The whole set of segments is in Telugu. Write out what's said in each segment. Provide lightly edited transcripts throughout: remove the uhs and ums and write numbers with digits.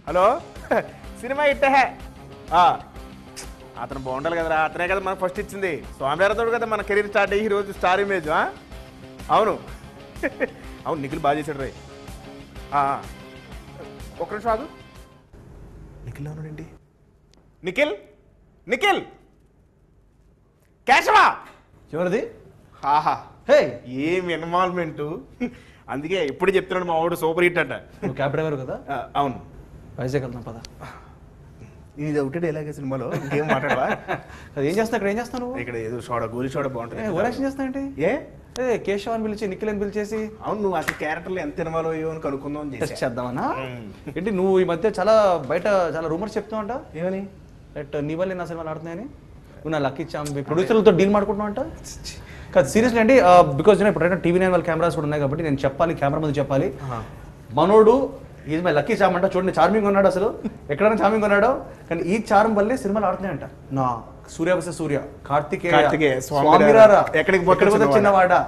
హలో సినిమా ఇట్టే అతను బాగుండాలి కదరా, అతనే కదా మనకు ఫస్ట్ ఇచ్చింది. స్వామివారితో కదా మన కెరీర్ స్టార్ట్ అయ్యి ఈరోజు స్టార్ ఇమేజ్. అవును అవును, నిఖిల్ బాగా చేశాడు రే. ఒక్క నిమిషం ఆగు. నిఖిల్ అవునండి. నిఖిల్ నిఖిల్ కేశవా ఎవరిది? ఆహా హే, ఏం ఇన్వాల్వ్మెంట్. అందుకే ఎప్పుడు చెప్తున్నాడు మా వాడు సూపర్ హిట్ అంట. నువ్వు క్యాబ్ డ్రైవర్ కదా? అవును. వైజాగ్ వెళ్తాం పద. ఇది ఒకటే డైలాగే సినిమాలో, ఇంకేం మాట్లాడవా? అది ఏం చేస్తా, ఇక్కడ ఏం చేస్తాను? ఇక్కడ ఏదో గోలి షోడ బాగుంటుంది. ఓరాక్షన్ చేస్తా ఏంటి? ఏ కేశవ్ అని పిలిచి నిఖిల్ అని పిలిచేసి అవును, నువ్వు అసలు క్యారెక్టర్లు ఎంత ఇన్వాల్వ్ అయ్యో అని కనుక్కుందాం టెస్ట్ చేద్దామన్నా. ఏంటి నువ్వు ఈ మధ్య చాలా బయట చాలా రూమర్స్ చెప్తావు అంట. ఏమని? నీ వల్లే నా సినిమాలు ఆడుతున్నాయని, నువ్వు నా లక్కీ చామ్ ప్రొడ్యూసర్లతో డీల్ మాడుకుంటున్నావు అంట. కాదు సీరియస్లీ అండి, బికాజ్ నేను ఇప్పుడు టీవీ9 వాళ్ళ కెమెరాస్ కూడా ఉన్నాయి కాబట్టి నేను చెప్పాలి, కెమెరా ముందు చెప్పాలి. మనోడు ఈజ్ మై లక్కీ చార్మ్ అంట. చూడండి చార్మింగ్ ఉన్నాడు, అసలు ఎక్కడైనా చార్మింగ్ ఉన్నాడు. కానీ ఈ చార్మ్ వల్లే సినిమాలు ఆడుతున్నాయంట. నా సూర్య వర్సెస్ సూర్య, కార్తికేయ, స్వామిరారా, ఎక్కడికి పోతే చిన్నవాడా,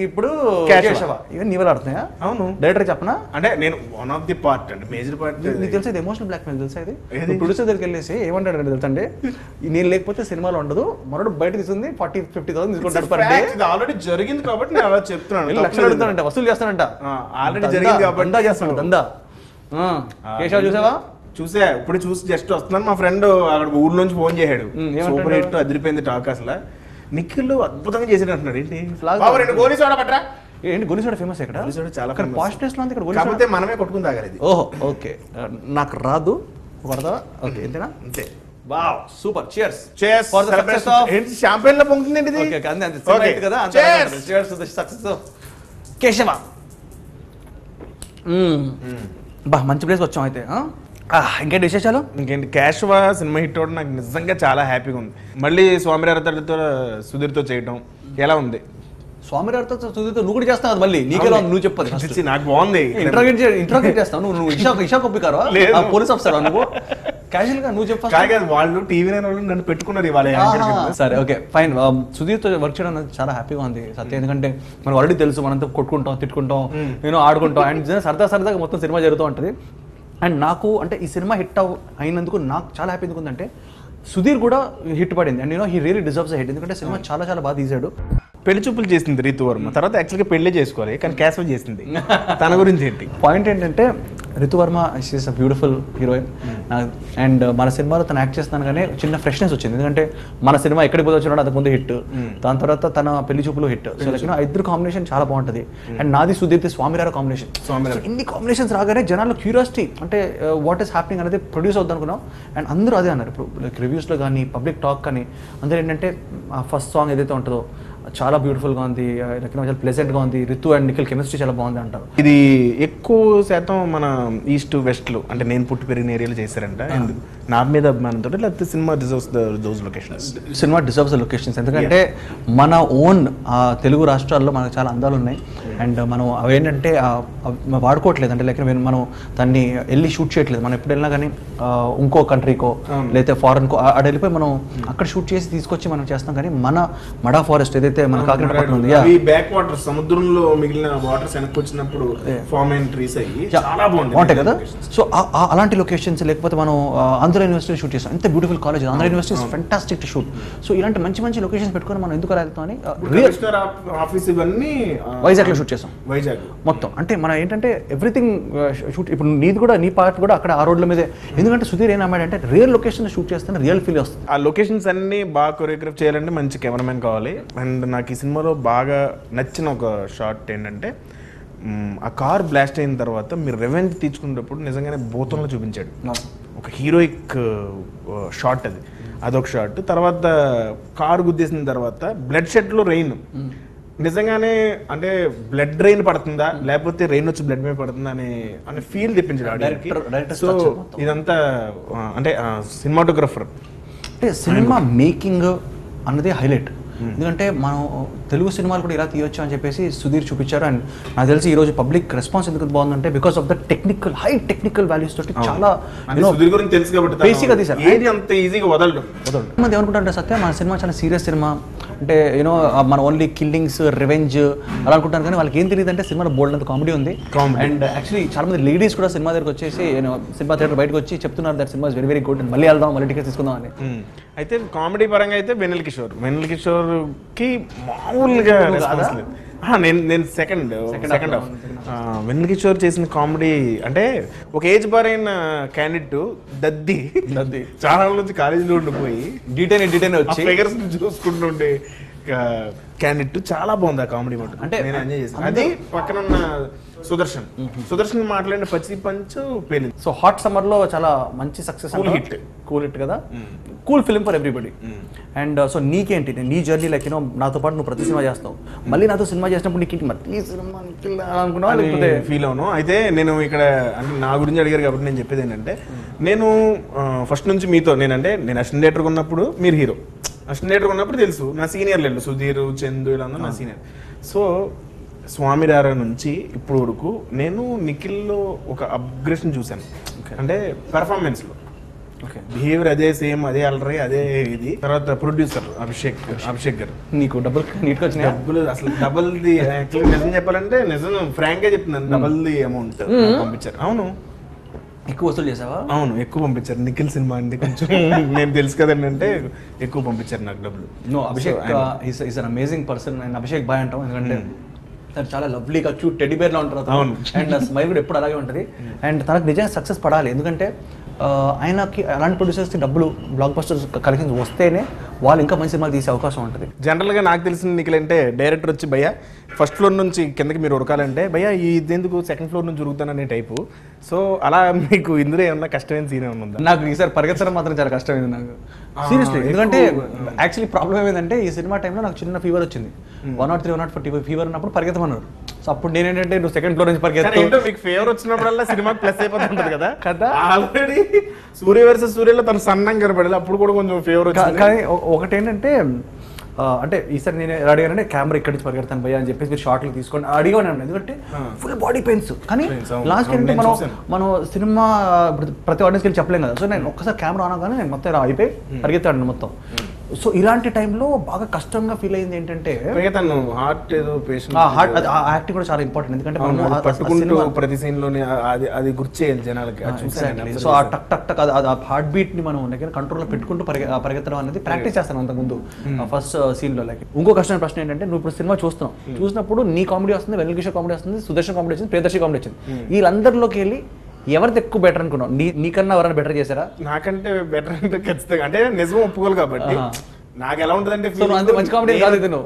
ఇప్పుడు కేశవ, ఇవన్నీ నీ వల్ల ఆడుతున్నాయా? అవును. డైరెక్టర్ చెప్పనా అంటే నేను వన్ ఆఫ్ ది పార్ట్ అంటే మేజర్ పార్ట్. నీకు తెలుసా ఇది ఎమోషనల్ బ్లాక్ మెయిల్ తెలుసా? ఇది ప్రొడ్యూసర్ దగ్గరికి వెళ్ళేసి ఏమంటాడు అంటే తెలుసా అండి, నేను లేకపోతే సినిమాలో ఉండదు, మనోడు బయట తీసుకుంది 40-50,000 తీసుకుంటాడు పర్ డే. ఆల్రెడీ జరిగింది కాబట్టి నేను అలా చెప్తున్నాను. లక్షలు అడుగుతానంట, వసూలు చేస్తానంట. ఆల్రెడీ జరిగింది కాబట్టి దందా చేస్తాను, దందా. కేశవ చూసావా? చూసా, ఇప్పుడు చూసి జస్ట్ వస్తున్నాను. మా ఫ్రెండ్ అక్కడ ఊర్లో నుంచి ఫోన్ చేశాడు, సూపర్ హిట్ అదిరిపోయింది టాక్. అసలు నిఖిల్ అద్భుతంగా చేసాడు అంటున్నాడు. ఏంటి గోలీ సోడా పట్రా? ఏంటి గోలీ సోడా ఫేమస్ ఇక్కడ? గోలీ సోడా చాలా పాష్ ప్లేస్ లో ఉంది ఇక్కడ. కాకపోతే మనమే కొట్టుకుని తాగాలి. ఓహో ఓకే, నాకు రాదు పడదా. ఓకే ఎంతేనా? అంతే. Wow super. cheers cheers for the success of ఏంటి షాంపెయిన్ లో పొంగుతుంది ఏంటి ఇది? ఓకే అంతే అంతే రైట్ కదా. cheers to the success of Keshava. బా మంచి ప్లేస్ వచ్చాం అయితే. ఇంకేంటి విశేషాలు? ఇంకేంటి, కేశవ సినిమా హిట్ అవడం నాకు నిజంగా చాలా హ్యాపీగా ఉంది. మళ్ళీ స్వామిరారతో సుధీర్తో చేయడం ఎలా ఉంది? స్వామిరార్తో సుధీర్తో నువ్వు కూడా చేస్తావు మళ్ళీ, నీకెలా ఉంది నువ్వు చెప్పదు. నాకు బాగుంది. ఇంట్రాగేట్ చేస్తావు నువ్వు. ఇషా కొప్పికారా పోలీస్ ఆఫీసర్ నువ్వు? క్యాజువల్ గా నువ్వు చెప్పాలి. వాళ్ళు టీవీ9 వాళ్ళు నన్ను పెట్టుకున్నారు ఇవాళ. సరే ఓకే ఫైన్. సుధీర్తో వర్క్ చేయడం చాలా హ్యాపీగా ఉంది సత్య. ఎందుకంటే మనకు ఆల్రెడీ తెలుసు, మనంతా కొట్టుకుంటాం, తిట్టుకుంటాం, నేను ఆడుకుంటాం, అండ్ సరదాగా మొత్తం సినిమా జరుగుతూ ఉంటుంది. అండ్ నాకు అంటే ఈ సినిమా హిట్ అయినందుకు నాకు చాలా హ్యాపీ ఎందుకుందంటే సుధీర్ కూడా హిట్ పడింది. And he really deserves hit. ఎందుకంటే సినిమా చాలా చాలా బాగా తీశాడు. పెళ్లి చూపులు చేసింది రితు వర్మ, తర్వాత యాక్చువల్గా పెళ్లి చేసుకోవాలి కానీ కేశవ చేసింది. తన గురించి ఏంటి పాయింట్ ఏంటంటే, Ritu Varma she is a beautiful heroine. And మన సినిమాలో తను యాక్ట్ చేస్తున్నాను కానీ చిన్న ఫ్రెష్నెస్ వచ్చింది. ఎందుకంటే మన సినిమా ఎక్కడికి పోతే వచ్చినాడు అంతకు ముందు హిట్, దాని తర్వాత తన పెళ్లి చూపులు హిట్. సో లైక్ ఇద్దరు కాంబినేషన్ చాలా బాగుంటుంది. అండ్ నాది సుధీర్ది స్వామిరార కాంబినేషన్. ఇన్ని కాంబినేషన్స్ రాగానే జనాల్లో క్యూరియాసిటీ అంటే వాట్ ఈస్ హ్యాపెనింగ్ అనేది ప్రొడ్యూస్ అవుతుంది అనుకున్నాం. అండ్ అందరూ అదే అన్నారు. ఇప్పుడు లైక్ రివ్యూస్లో కానీ పబ్లిక్ టాక్ కానీ అందరూ ఏంటంటే ఆ ఫస్ట్ సాంగ్ ఏదైతే ఉంటుందో చాలా బ్యూటిఫుల్గా ఉంది, చాలా ప్లెజెంట్గా ఉంది, రితు అండ్ నిఖిల్ కెమిస్ట్రీ చాలా బాగుంది అంటారు. ఇది ఎక్కువ శాతం మన ఈస్ట్ వెస్ట్లో అంటే నేను పుట్టి పెరిగిన ఏరియాలో చేశారంట. నా మీద అభిమానంతో, లేకపోతే cinema deserves those locations? Cinema deserves the locations. ఎందుకంటే మన ఓన్ తెలుగు రాష్ట్రాల్లో మనకు చాలా అందాలు ఉన్నాయి. అండ్ మనం అవేంటంటే వాడుకోవట్లేదు. అంటే లైక్ మనం దాన్ని వెళ్ళి షూట్ చేయట్లేదు. మనం ఎప్పుడు వెళ్ళినా కానీ ఇంకో కంట్రీకో లేకపోతే ఫారెన్కో అక్కడ వెళ్ళిపోయి మనం అక్కడ షూట్ చేసి తీసుకొచ్చి మనం చేస్తాం. కానీ మన మడా ఫారెస్ట్ ఏదైతే మన కాకినాడ పక్కన ఉంది, బ్యాక్ వాటర్ సముద్రంలో మిగిలిన వాటర్స్ వెనక్కి వచ్చినప్పుడు ఫార్మ్ అయిన ట్రీస్ అయ్యి చాలా బాగుంటాయి కదా. సో అలాంటి లొకేషన్స్, లేకపోతే మనం ఆంధ్ర యూనివర్సిటీ షూట్ చేస్తాం. ఎంత beautiful college Andhra university, is fantastic to shoot. So ఇలాంటి మంచి మంచి లొకేషన్స్ పెట్టుకొని మనం ఎందుకు వెళ్తాం అని ఆఫీస్ ఇవన్నీ వైజాగ్లో షూట్ చేస్తాం. వైజాగ్ మొత్తం అంటే మనం ఏంటంటే ఎవ్రీథింగ్ షూట్. ఇప్పుడు నీది కూడా, నీ పార్ట్ కూడా అక్కడ ఆ రోడ్ల మీదే. ఎందుకంటే సుధీర్ ఏం అమ్మాడంటే రియల్ లొకేషన్ షూట్ చేస్తే రియల్ ఫీల్ వస్తుంది. ఆ లొకేషన్స్ అన్ని బాగా కొరియోగ్రాఫ్ చేయాలంటే మంచి కెమెరామెన్ కావాలి. అండ్ నాకు ఈ సినిమాలో బాగా నచ్చిన ఒక షాట్ ఏంటంటే, ఆ కార్ బ్లాస్ట్ అయిన తర్వాత మీరు రెవెంజ్ తీర్చుకునేటప్పుడు నిజంగానే భూతంలో చూపించాడు. ఒక హీరోయిక్ షాట్ అది, అదొక షాట్. తర్వాత కారు గుద్దేసిన తర్వాత బ్లడ్ షెడ్లో రెయిన్, నిజంగానే అంటే బ్లడ్ రెయిన్ పడుతుందా లేకపోతే రెయిన్ వచ్చి బ్లడ్ మీద పడుతుందా అనే ఫీల్ తెప్పించాడు. సో ఇదంతా అంటే సినిమాటోగ్రఫర్ అంటే సినిమా మేకింగ్ అన్నది హైలైట్. ఎందుకంటే మనం తెలుగు సినిమాలు కూడా ఇలా తీయొచ్చు అని చెప్పేసి సుధీర్ చూపించారు. అండ్ నాకు తెలిసి ఈ రోజు పబ్లిక్ రెస్పాన్స్ ఎందుకు బాగుందంటే because of the technical high technical values తోటి చాలా బేసిక్గా తీశారు. ఏమనుకుంటారంటే సత్య మన సినిమా చాలా సీరియస్ సినిమా, అంటే యూనో మన ఓన్లీ కిల్లింగ్స్ రివెంజ్ అలా అనుకుంటాను, కానీ వాళ్ళకి ఏం తెలియదు అంటే సినిమాలో బోల్డ్ అంత కామెడీ ఉంది. అండ్ యాక్చువల్లీ చాలా మంది లేడీస్ కూడా సినిమా దగ్గరకు వచ్చేసి సినిమా థియేటర్ బయటకు వచ్చి చెప్తున్నారు that cinema is very very good and మళ్ళీ వెళ్దాం, మళ్ళీ టికెట్స్ తీసుకుందాం అని. అయితే కామెడీ పరంగా అయితే వెన్నెల కిషోర్కి మామూలుగా రెస్పాన్స్ లేదు. నేను సెకండ్ హాఫ్ వెన్నెల కిషోర్ చేసిన కామెడీ అంటే ఒక ఏజ్ బార్ అయిన క్యాండిడేట్ దద్ది చాలా రోజుల నుంచి కాలేజీలో ఉండిపోయి డీటెయిన్ వచ్చి ఫిగర్స్ చూసుకుంటుండే క్యాండిడేట్ చాలా బాగుంది ఆ కామెడీ మాట. అంటే నేను ఎంజాయ్ చేశాను. అది పక్కన ఉన్న సుదర్శన్ మాట్లాడిన పచ్చి పంచ్ పేలింది. సో హాట్ సమ్మర్ లో చాలా మంచి సక్సెస్, కూల్ హిట్ కదా, cool film for everybody. And so నీకేంటి నీ జర్నీ లైక్ యూనో నాతో పాటు నువ్వు ప్రతి సినిమా చేస్తావు, మళ్ళీ నాతో సినిమా చేసినప్పుడు నీకు మళ్ళీ సినిమా అనుకున్నావా లేకపోతే ఫీల్ అవును? అయితే నేను ఇక్కడ అంటే నా గురించి అడిగారు కాబట్టి నేను చెప్పేది ఏంటంటే, నేను ఫస్ట్ నుంచి మీతో నేను అసిస్టెంట్ డైరెక్టర్ ఉన్నప్పుడు మీరు హీరో, అసిస్టెంట్ డైరెక్టర్ ఉన్నప్పుడు తెలుసు నా సీనియర్లు సుధీర్ చందు ఇలా నా సీనియర్. సో స్వామి రారా నుంచి ఇప్పుడు వరకు నేను నిఖిల్లో ఒక అప్గ్రేషన్ చూశాను. అంటే పెర్ఫార్మెన్స్లో బిహేవియర్ అదే సేమ్, అదే అలరీ, అదే ఇది. తర్వాత ప్రొడ్యూసర్ అభిషేక్ గారు నీకు డబ్బులు అసలు డబుల్ది యాక్చువల్లీ నిజం చెప్పాలంటే నిజం ఫ్రాంక్గా చెప్తున్నాను, డబుల్ది అమౌంట్ పంపించారు. అవును, ఎక్కువ వసూలు చేసావా? అవును, ఎక్కువ పంపించారు. నిఖిల్ సినిమా అంటే కొంచెం నేను తెలుసు కదండి, అంటే ఎక్కువ పంపించారు నాకు డబ్బులు. No, Abhishek is an amazing person. And Abhishek boy అంటాం ఎందుకంటే తను చాలా లవ్లీగా క్యూట్ టెడ్డీ బేర్లా ఉంటారు. అండ్ స్మైల్ కూడా ఎప్పుడు అలాగే ఉంటుంది. అండ్ తనకు నిజంగా సక్సెస్ పడాలి, ఎందుకంటే ఆయనకి అలాంటి ప్రొడ్యూసర్స్కి డబ్బులు బ్లాక్ బస్టర్స్ కలెక్షన్స్ వస్తేనే వాళ్ళు ఇంకా మంచి సినిమాలు తీసే అవకాశం ఉంటుంది. జనరల్గా నాకు తెలిసిన నిఖిల్ అంటే డైరెక్టర్ వచ్చి భయ్యా ఫస్ట్ ఫ్లోర్ నుంచి కిందకి మీరు ఉరకాలంటే భయ్యా ఇదెందుకు సెకండ్ ఫ్లోర్ నుంచి ఉరుకుతాననే టైపు. సో అలా మీకు ఇందులో ఏమన్నా కష్టమైన సీన్ ఏమన్నా ఉందా? నాకు ఈసారి పరిగెత్తడం మాత్రం చాలా కష్టమైంది నాకు సీరియస్లీ. ఎందుకంటే యాక్చువల్లీ ప్రాబ్లం ఏమైందంటే ఈ సినిమా టైంలో నాకు చిన్న ఫీవర్ వచ్చింది, 103, 140 ఫీవర్ ఉన్నప్పుడు పరిగెత్తమన్నారు. సో అప్పుడు నేనేంటంటే నువ్వు సెకండ్ ఫ్లోర్ నుంచి పరిగెత్తా, మీకు ఫీవర్ వచ్చినప్పుడల్లా సినిమా ప్లస్ అయిపోతుంటది కదా కదా. ఆల్రెడీ సూర్య వర్సెస్ సూర్యలో తను సన్నంగా కనపడేది, అప్పుడు కూడా కొంచెం ఫీవర్ వచ్చింది. కానీ ఒకటేంటంటే అంటే ఈసారి నేను ఎలా అడిగానంటే కెమెరా ఇక్కడి నుంచి పరిగెడతాను భయ్యా అని చెప్పేసి మీరు షార్ట్లు తీసుకోండి అడిగాను, ఎందుకంటే ఫుల్ బాడీ పెయిన్స్. కానీ లాస్ట్ ఏంటంటే మనం సినిమా ప్రతి ఆడియన్స్కి వెళ్ళి చెప్పలేం కదా. సో నేను ఒక్కసారి కెమెరా ఆనగానే నేను మొత్తం అయిపోయి పరిగెత్తాను మొత్తం. సో ఇలాంటి టైంలో బాగా కష్టంగా ఫీల్ అయింది ఏంటంటే హార్ట్ ఏదో పేషెంట్, యాక్టింగ్ కూడా చాలా ఇంపార్టెంట్, ఎందుకంటే పట్టుకుంటూ ప్రతి సీన్ లోనే అది గుర్తు చేయాలి జనాలకి. సో ఆ టక్ టక్ టక్ ఆ హార్ట్ బీట్ ని మనం కంట్రోల్లో పెట్టుకుంటూ పరిగెత్తడం అనేది ప్రాక్టీస్ చేస్తాను అంతకుముందు ఫస్ట్ సీన్ లో. లైక్ ఇంకో కష్టమైన ప్రశ్న ఏంటంటే నువ్వు ఇప్పుడు సినిమా చూసినప్పుడు నీ కామెడీ వస్తుంది, వెన్నెల కిషోర్ కామెడీ వస్తుంది, సుదర్శన్ కామెడీ వచ్చింది, ప్రియదర్శి కామెడీ వచ్చింది. వీళ్ళందరిలోకి వెళ్ళి ఎవరిది ఎక్కువ బెటర్ అనుకున్నావు? నీకన్నా ఎవరైనా బెటర్ చేశారా? నాకంటే బెటర్ అంటే ఖచ్చితంగా అంటే నిజం ఒప్పుకోవాలి కాబట్టి నాకు ఎలా ఉంటుంది అంటే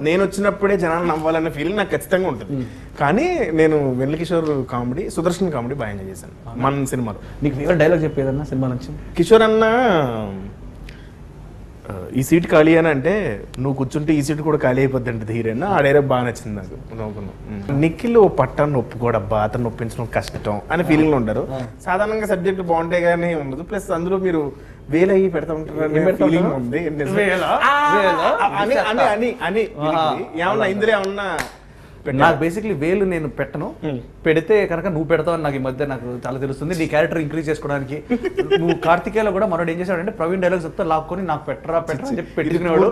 నేను వచ్చినప్పుడే జనాలు నవ్వాలనే ఫీలింగ్ నాకు ఖచ్చితంగా ఉంటుంది. కానీ నేను వెన్నెల కిషోర్ కామెడీ, సుదర్శన్ కామెడీ బాగా ఎంజాయ్ చేశాను మన సినిమాలో. నీకు ఫేవరెట్ డైలాగ్ చెప్పేదన్నా సినిమా నుంచి? కిషోర్ అన్న ఈ సీట్ ఖాళీ అని అంటే నువ్వు కూర్చుంటే ఈ సీట్ కూడా ఖాళీ అయిపోద్ది అంటే హీరోయిన్. ఆ డైరెక్ట్ బాగా నచ్చింది నాకు. నవ్వుకున్నాను. నిఖిల్ పట్టాన్ని ఒప్పుకోడబ్బా, అతను ఒప్పించడం కష్టం అనే ఫీలింగ్లో ఉంటారు. సాధారణంగా సబ్జెక్ట్ బాగుంటాయి కానీ ఉండదు. ప్లస్ అందులో మీరు వేలయ్యి పెడతా ఉంటారు ఫీలింగ్ ఉంది. ఏమన్నా ఇందులో ఏమన్నా నాకు బేసిక్లీ వేలు నేను పెట్టను, పెడితే కనుక నువ్వు పెడతావు అని నాకు ఈ మధ్య నాకు చాలా తెలుస్తుంది. నీ క్యారెక్టర్ ఇంక్రీజ్ చేసుకోవడానికి నువ్వు కార్తికేయలో కూడా మనోడు ఏం చేశాడంటే ప్రవీణ్ డైలాగ్స్ చెప్తా లాక్కొని నాకు పెట్టరా అని చెప్పి పెట్టుకునేవాడు.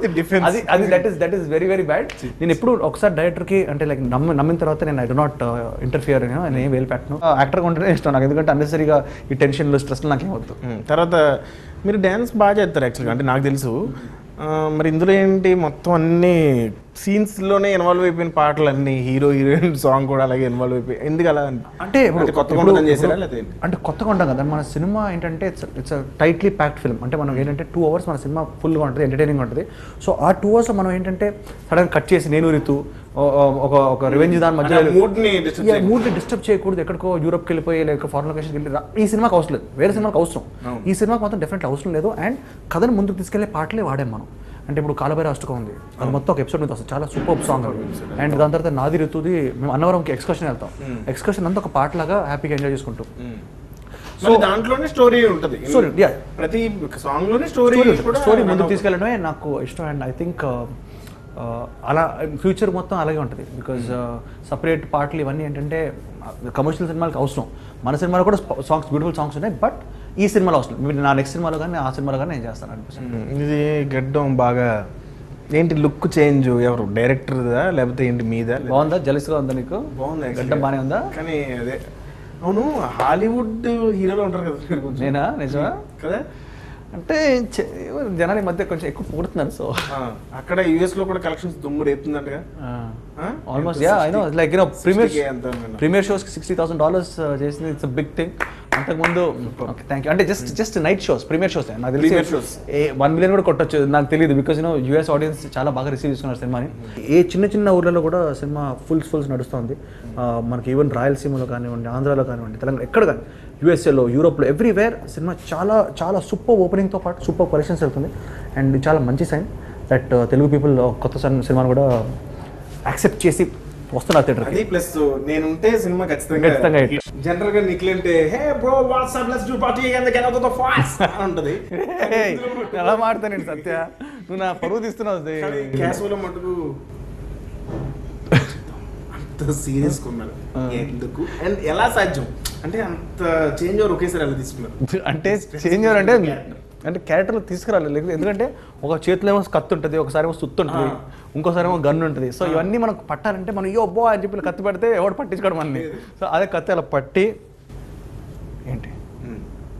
అది that is very very bad. నేను ఎప్పుడు ఒకసారి డైరెక్టర్కి అంటే లైక్ నమ్మిన తర్వాత నేను ఐ డు నాట్ ఇంటర్ఫియర్, నేను ఏం వేలు పెట్టను. యాక్టర్గా ఉంటేనే ఇష్టం నాకు, ఎందుకంటే అన్నెసరీగా ఈ టెన్షన్లు స్ట్రెస్లు నాకేం వద్దు. తర్వాత మీరు డ్యాన్స్ బాగా చేస్తారు యాక్చువల్గా, అంటే నాకు తెలుసు. మరి ఇందులో ఏంటి మొత్తం అన్ని సీన్స్లోనే ఇన్వాల్వ్ అయిపోయిన పాటలు అన్ని, హీరోయిన్ సాంగ్ కూడా అలాగే ఇన్వాల్వ్ అయిపోయి, ఎందుకు అలా అంటే కొత్తగా చేసారా? అంటే కొత్తగా ఉంటాం కదా మన సినిమా ఏంటంటే ఇట్స్ టైట్లీ ప్యాక్డ్ ఫిల్మ్. అంటే మనం ఏంటంటే 2 hours మన సినిమా ఫుల్గా ఉంటుంది, ఎంటర్టైనింగ్ ఉంటుంది. సో ఆ 2 hours మనం ఏంటంటే సడన్ కట్ చేసి నేను రితు ఒక రివెంజ్ దాని మధ్య మూడ్ని డిస్టర్బ్ చేయకూడదు, ఎక్కడికో యూరోప్కి వెళ్ళిపోయి లేక ఫారెన్ లొకేషన్కి వెళ్ళి ఈ సినిమాకి అవసరం లేదు, వేరే సినిమాకి అవసరం, ఈ సినిమాకి మాత్రం డెఫినెట్లీ అవసరం లేదు. అండ్ కథను ముందుకు తీసుకెళ్లే పాటలే వాడాం మనం. అంటే ఇప్పుడు కాలభైరవ అష్టకం ఉంది, అది మొత్తం ఒక ఎపిసోడ్ మీద వస్తుంది, చాలా సూపర్ సాంగ్. అండ్ దాని తర్వాత నాది ఋతుది మేము అన్నవరంకి ఎక్స్కర్షన్ వెళ్తాం, ఎక్స్కర్షన్ అంతా ఒక పాటలాగా హ్యాపీగా ఎంజాయ్ చేసుకుంటాం. సో దాంట్లోనే స్టోరీ ఉంటుంది, ప్రతి సాంగ్ లోనే స్టోరీ ముందుకు తీసుకెళ్ళడమే నాకు ఇష్టం. అండ్ ఐ థింక్ అలా ఫ్యూచర్ మొత్తం అలాగే ఉంటుంది. బికాజ్ సపరేట్ పాటలు ఇవన్నీ ఏంటంటే కమర్షియల్ సినిమాలకు అవసరం, మన సినిమాలో కూడా సాంగ్స్ బ్యూటిఫుల్ సాంగ్స్ ఉన్నాయి, బట్ ఈ సినిమాలో అవసరం. నా నెక్స్ట్ సినిమాలో కానీ ఆ సినిమాలో కానీ నేను చేస్తాను అనిపిస్తుంది. ఇది గడ్డం బాగా ఏంటి లుక్ చేంజ్ ఎవరు డైరెక్టర్దా లేకపోతే ఏంటి మీదా? బాగుందా? జలస్గా ఉందా నీకు? బాగుంది గడ్డం బాగానే ఉందా? కానీ అదే అవును హాలీవుడ్ హీరోలు ఉంటారు కదా మీరు కొంచెం. నేనా? నిజమా? కదా అంటే జనాలు ఈ మధ్య కొంచెం ఎక్కువ పొగుడుతున్నారు. సో అక్కడ యుఎస్ లో కూడా కలెక్షన్స్ దుమ్ము రేపుతుందంటగా. Almost ya I know like you know premier షోస్కి $60,000 చేసింది. It's big thing. అంతకుముందు థ్యాంక్ యూ అంటే just night shows premier shows నాకు తెలిసి 1 మిలియన్ కూడా కొట్టొచ్చు నాకు తెలియదు. బికాజ్ యూనో యూఎస్ ఆడియన్స్ చాలా బాగా రిసీవ్ చేసుకున్నారు సినిమాని. ఏ చిన్న ఊర్లలో కూడా సినిమా ఫుల్స్ నడుస్తుంది. మనకి ఈవెన్ రాయలసీమలో కానివ్వండి, ఆంధ్రాలో కానివ్వండి, తెలంగాణ ఎక్కడ కానీ, యూఎస్ఏలో, యూరోప్లో, ఎవ్రీవేర్ సినిమా చాలా సూపర్ ఓపెనింగ్తో పాటు సూపర్ కలెక్షన్స్ వెళ్తుంది. అండ్ చాలా మంచి సైన్ దట్ తెలుగు పీపుల్ కొత్త సినిమాను కూడా యాక్సెప్ట్ చేసి వస్తున్నారు థియేటర్కి. ప్లస్ నేనుంటే సినిమా ఖచ్చితంగా జనరల్ గా నిఖిల్ అంటే హే bro WhatsApp let's do party again the get out of fast ఉంటది. ఎలా మాడతాను సత్య, నువ్వు నా పరువు తీస్తున్నావు. క్యాసువల్ మటుకు అంత సీరియస్ ఉన్నారు ఎందుకు అండ్ ఎలా సాధ్యం అంటే అంత చేంజ్ ఓవర్ ఒకేసారి ఎలా తీసుకున్నారు? అంటే చేంజ్ ఓవర్ అంటే క్యారెక్టర్లు తీసుకురాలి. ఎందుకంటే ఒక చేతిలో ఏమో కత్తి ఉంటుంది, ఒకసారి ఏమో సుత్తు ఉంటుంది, ఇంకోసారి ఏమో గన్ను ఉంటుంది. సో ఇవన్నీ మనకు పట్టాలంటే మనం అబ్బో అని చెప్పి కత్తి పెడితే ఎవడు పట్టించుకోవడం అన్ని. సో అదే కత్తి అలా పట్టి ఏంటి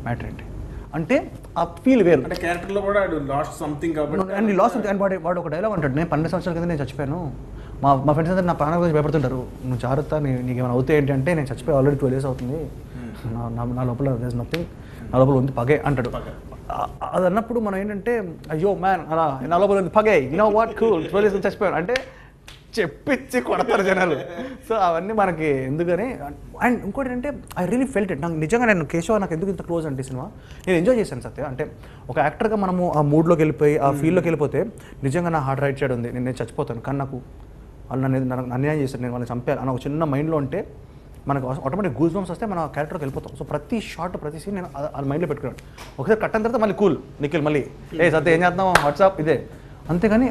మ్యాటర్ ఏంటి అంటే ఆ ఫీల్ వేరు. అంటే క్యారెక్టర్లో కూడా లాస్ట్ సంథింగ్ కాబట్టి అండ్ లాస్ట్ అండ్ వాడు ఒక డైలాగ్ అంటాడు, నేను 12 సంవత్సరాల కింద నేను చచ్చిపోయాను, మా ఫ్రెండ్స్ అందరూ నా ప్రాణం గురించి భయపడుతుంటారు, నువ్వు జాగ్రత్త, నీకు ఏమైనా అవుతాయి ఏంటి అంటే నేను చచ్చిపోయి ఆల్రెడీ 12 years అవుతుంది, నా లోపల దేస్ నథింగ్, నా లోపల ఉంది పగే అంటాడు. అది అన్నప్పుడు మనం ఏంటంటే అయ్యో మ్యాన్ అలా నా లోపల ఉంది పగే, you know what cool 12 years చచ్చిపోయాను అంటే చెప్పిచ్చి కొడతారు జనాలు. సో అవన్నీ మనకి ఎందుకని. అండ్ ఇంకోటి ఏంటంటే ఐ రియలీ ఫెల్ట్ ఇట్. నాకు నిజంగా నేను కేశవ నాకు ఎందుకు ఇంత క్లోజ్ అంటే సినిమా నేను ఎంజాయ్ చేశాను సత్య. అంటే ఒక యాక్టర్గా మనము ఆ మూడ్లోకి వెళ్ళిపోయి ఆ ఫీల్డ్లోకి వెళ్ళిపోతే నిజంగా నా హార్ట్ రైట్ సైడ్ ఉంది, నేను చచ్చిపోతాను, కానీ నాకు వాళ్ళు నన్ను అన్యాయం చేశారు, నేను వాళ్ళని చంపాను అని ఒక చిన్న మైండ్లో ఉంటే మనకు ఆటోమేటిక్ గూస్ బంప్స్ వస్తే మనం క్యారెక్టర్కి వెళ్ళిపోతాం. సో ప్రతి షార్ట్ ప్రతి సీన్ నేను అది మైండ్లో పెట్టుకున్నాను. ఒకసారి కట్టిన తర్వాత మళ్ళీ కూల్ నిఖిల్ మళ్ళీ సత్య ఏం చేద్దాం వాట్సాప్ ఇదే, అంతేగాని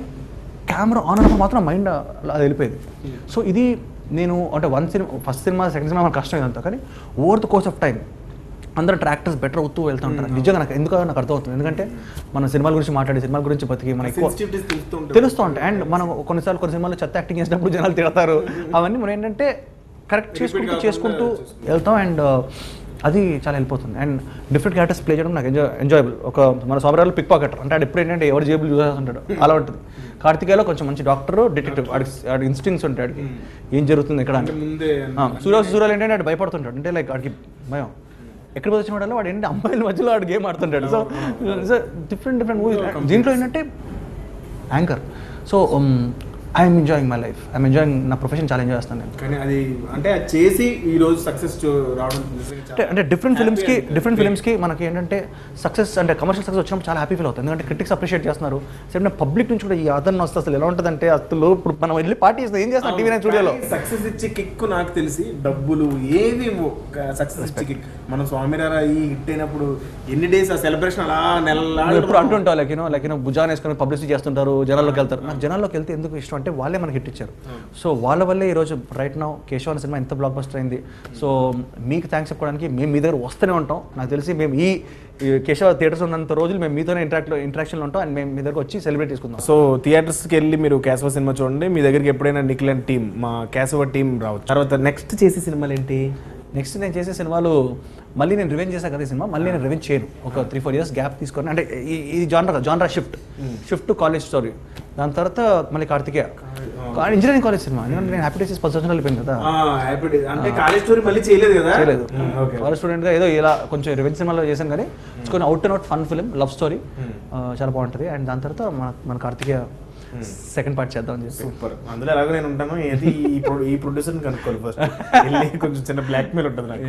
కెమెరా ఆన్ అయినప్పుడు మాత్రం మైండ్ అది వెళ్ళిపోయేది. సో ఇది నేను అంటే ఫస్ట్ సినిమా సెకండ్ సినిమా మనకు కష్టం ఇదంతా, కానీ over the course of time అందరూ ట్రాక్టర్స్ బెటర్ అవుతూ వెళ్తూ ఉంటారు. నిజంగా నాకు ఎందుకు అర్థమవుతుంది, ఎందుకంటే మన సినిమాల గురించి మాట్లాడి సినిమాల గురించి బతికి మనకి ఎక్కువ తెలుస్తూ ఉంటాయి. అండ్ మనం కొన్ని సినిమాల్లో చెత్త యాక్టింగ్ చేసినప్పుడు జనాలు తిడతారు, అవన్నీ మనం ఏంటంటే కరెక్ట్ చేసుకుంటూ వెళ్తాం. అండ్ అది చాలా వెళ్ళిపోతుంది. అండ్ డిఫరెంట్ క్యారెక్టర్స్ ప్లే చేయడం నాకు ఎంజాయబుల్. ఒక మన సోమరాలు పిక్ పాకెటర్ అంటే అది ఎప్పుడు ఏంటంటే ఎవరు జేబులు యూజ్ చేస్తుంటాడు అలా ఉంటుంది. కార్తికేయలో కొంచెం మంచి డాక్టర్ డిటెక్టివ్, ఆడికి ఇన్స్టింగ్స్ ఉంటాయి, ఆడికి ఏం జరుగుతుంది ఇక్కడ అంటే. సూర్యాలు ఏంటంటే ఆడు భయపడుతుంటాడు, అంటే లైక్ ఆడికి భయం, ఎక్కడ వచ్చిన వాడు వాడు ఏంటంటే అమ్మాయిల మధ్యలో ఆడు గేమ్ ఆడుతుంటాడు. So different movies. దీంట్లో ఏంటంటే anchor. So I'm enjoying my life, I'm enjoying నా ప్రొఫెషన్, చాలా ఎంజాయ్ చేస్తాను నేను. కానీ అది అంటే అది చేసి ఈ రోజు సక్సెస్ రావడం అంటే డిఫరెంట్ ఫిల్మ్స్కి మనకి ఏంటంటే సక్సెస్ అంటే కమర్షియల్ సక్సెస్ వచ్చినప్పుడు చాలా హ్యాపీ ఫీల్ అవుతుంది. ఎందుకంటే క్రిటిక్స్ అప్రిషియేట్ చేస్తున్నారు. సరే పబ్లిక్ నుంచి కూడా ఈ ఆదరణ వస్తే అసలు ఎలా ఉంటుందంటే అసలు ఇప్పుడు మనం వెళ్ళి పార్టీ చేస్తాం, ఏం చేస్తాం టీవీ స్టూడియోలో. సక్సెస్ ఇచ్చే కిక్ నాకు తెలిసి డబ్బులు ఏవి సక్సెస్ ఇచ్చే కిక్. మనం స్వామినారా ఈ హిట్ అయినప్పుడు ఎన్ని డేస్ ఆ సెలబ్రేషన్ అలా నెలలా ఎప్పుడు అంటుంటావు లైక్ భుజాన్ వేసుకొని పబ్లిసిటీ చేస్తుంటారు, జనాల్లోకి వెళ్తారు. నాకు జనాల్లోకి వెళ్తే ఎందుకు ఇష్టం అంటే వాళ్ళే మనకి హిట్ ఇచ్చారు. సో వాళ్ళ వల్లే ఈరోజు రైట్ నౌ కేశవ సినిమా ఎంత బ్లాక్ బస్టర్ అయింది. సో మీకు థ్యాంక్స్ చెప్పుకోవడానికి మేము మీ దగ్గర వస్తూనే ఉంటాం. నాకు తెలిసి మేము ఈ కేశవ థియేటర్స్ ఉన్నంత రోజులు మేము మీతోనే ఇంటరాక్షన్లో ఉంటాం. అండ్ మేము మీ దగ్గర వచ్చి సెలబ్రేట్ చేసుకుందాం. సో థియేటర్స్కి వెళ్ళి మీరు కేశవ సినిమా చూడండి. మీ దగ్గరికి ఎప్పుడైనా నిఖిల్ అండ్ టీమ్, మా కేశవ టీం రావచ్చు. తర్వాత నెక్స్ట్ చేసే సినిమాలు ఏంటి? నెక్స్ట్ నేను చేసే సినిమాలు మళ్ళీ నేను రివెంజ్ చేశాను కదా సినిమా, మళ్ళీ నేను రివెంజ్ చేయను. ఒక 3-4 years గ్యాప్ తీసుకొని, అంటే ఈ జానరా షిఫ్ట్ టు కాలేజ్ స్టోరీ. దాని తర్వాత మళ్ళీ కార్తికేయ ఇంజనీరింగ్ కాలేజ్ సినిమా. నేను హ్యాపీ డేస్ 10 సంవత్సరాలు అయిపోయింది కదా, చేయలేదు. కాలేజ్ స్టూడెంట్గా ఏదో ఇలా కొంచెం రివెంజ్ సినిమాలో చేశాను, కానీ కొన్ని out and out fun film, love story, చాలా బాగుంటుంది. అండ్ దాని తర్వాత మన కార్తికేయ సెకండ్ పార్ట్ చేద్దాం అని చెప్పి. సూపర్. అందులో ఎలాగో నేను ఉంటాను, ఏది ఈ ప్రొడ్యూసర్ని కనుక్కోవాలి ఫస్ట్. కొంచెం చిన్న బ్లాక్ మెయిల్ ఉంటుంది నాకు.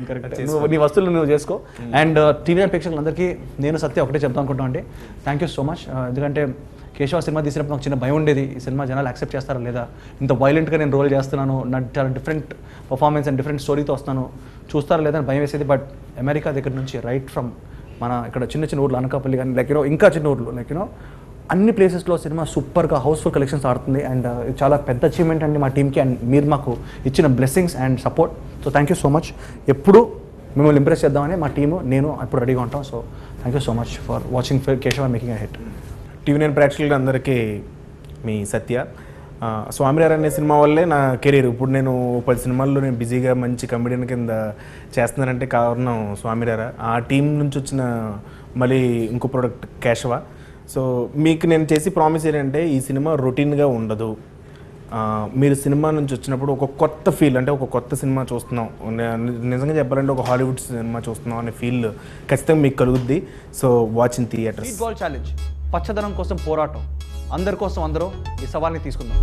కరెక్ట్, నీ వస్తువులు నువ్వు చేసుకో. అండ్ టీవీ ప్రేక్షకులందరికీ నేను సత్య ఒకటే చెప్తాను అనుకుంటాను అండి, థ్యాంక్ యూ సో మచ్. ఎందుకంటే కేశవ సినిమా తీసినప్పుడు నాకు చిన్న భయం ఉండేది, ఈ సినిమా జనాలు యాక్సెప్ట్ చేస్తారా లేదా, ఇంత వైలెంట్గా నేను రోల్ చేస్తున్నాను, నాకు చాలా డిఫరెంట్ పర్ఫార్మెన్స్ అండ్ డిఫరెంట్ స్టోరీతో వస్తాను, చూస్తారా లేదా అని భయం వేసేది. బట్ అమెరికా దగ్గర నుంచి రైట్ ఫ్రమ్ మన ఇక్కడ చిన్న ఊర్లు అనకాపల్లి కానీ లైక్ ఇంకా చిన్న ఊర్లు లైక్ అన్ని ప్లేసెస్లో సినిమా సూపర్గా హౌస్ఫుల్ కలెక్షన్స్ ఆడుతుంది. అండ్ చాలా పెద్ద అచీవ్మెంట్ అండి మా టీమ్కి, అండ్ మీరు మాకు ఇచ్చిన blessings and support. So thank you so much. ఎప్పుడు మిమ్మల్ని ఇంప్రెస్ చేద్దామని మా టీము నేను ఎప్పుడు రెడీగా ఉంటాం. So thank you so much for watching Keshava making a hit. TV9 ప్రేక్షకులందరికీ మీ సత్య. స్వామివారు అనే సినిమా వల్లే నా కెరీర్. ఇప్పుడు నేను 10 సినిమాల్లో నేను బిజీగా మంచి కమెడియన్ కింద చేస్తున్నానంటే కారణం స్వామివారు. ఆ టీం నుంచి వచ్చిన మళ్ళీ ఇంకో ప్రోడక్ట్ కేశవ. సో మీకు నేను చేసి ప్రామిస్ ఏంటంటే ఈ సినిమా రొటీన్గా ఉండదు. మీరు సినిమా నుంచి వచ్చినప్పుడు ఒక కొత్త ఫీల్, అంటే ఒక కొత్త సినిమా చూస్తున్నాం, నిజంగా చెప్పాలంటే ఒక హాలీవుడ్ సినిమా చూస్తున్నాం అనే ఫీల్ ఖచ్చితంగా మీకు కలుగుద్ది. So watch in theatres. Meatball బాల్ ఛాలెంజ్, పచ్చదనం కోసం పోరాటం, అందరి కోసం అందరూ ఈ సవాల్ని తీసుకుందాం.